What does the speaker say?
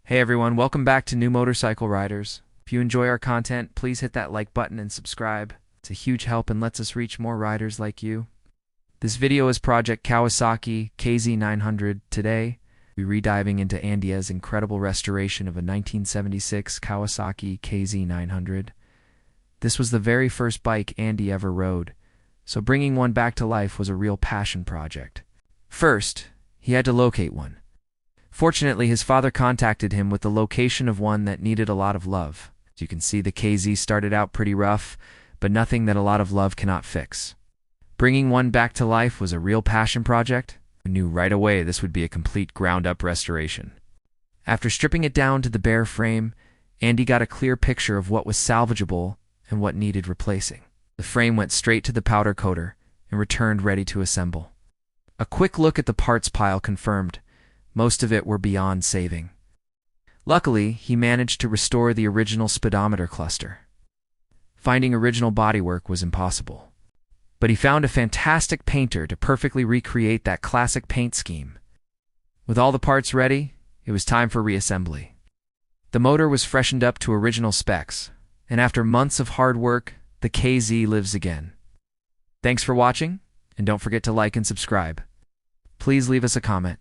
Hey everyone, welcome back to New Motorcycle Riders. If you enjoy our content, please hit that like button and subscribe. It's a huge help and lets us reach more riders like you. This video is Project Kawasaki KZ900. Today, we're rediving into Andy's incredible restoration of a 1976 Kawasaki KZ900. This was the very first bike Andy ever rode, so bringing one back to life was a real passion project. First, he had to locate one. Fortunately, his father contacted him with the location of one that needed a lot of love. As you can see, the KZ started out pretty rough, but nothing that a lot of love cannot fix. Bringing one back to life was a real passion project. We knew right away this would be a complete ground-up restoration. After stripping it down to the bare frame, Andy got a clear picture of what was salvageable and what needed replacing. The frame went straight to the powder coater and returned ready to assemble. A quick look at the parts pile confirmed most of it were beyond saving. Luckily, he managed to restore the original speedometer cluster. Finding original bodywork was impossible, but he found a fantastic painter to perfectly recreate that classic paint scheme. With all the parts ready, it was time for reassembly. The motor was freshened up to original specs, and after months of hard work, the KZ lives again. Thanks for watching, and don't forget to like and subscribe. Please leave us a comment.